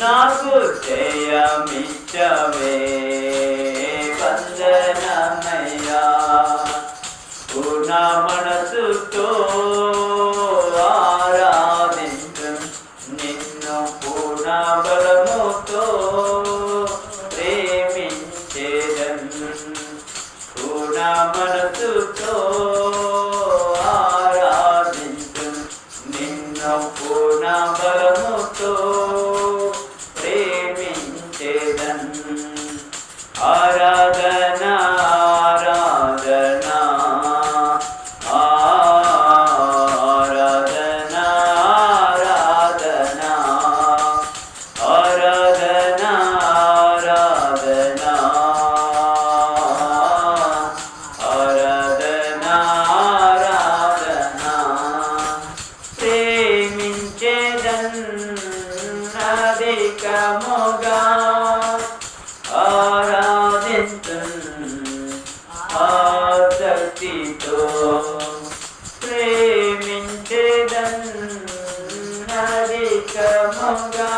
నాకు జయమిచ్చవే వందనమయ్యా. పూర్ణ మనసుతో ఆరాధించు నిన్ను, పూర్ణ బలముతో ప్రేమించేదను. పూర్ణ మనసుతో ఆరాధించు నిన్ను, పూర్ణ బలముతో ప్రేమించేదను. ఆరాధన ఆరాధన ఆరాధన ఆరాధన ఆరాధన ఆరాధన ఆరాధన ఆరాధన ప్రేమించేదన్ అధికముగా ఆసక్తితో ప్రేమించేదన్ అధికముగా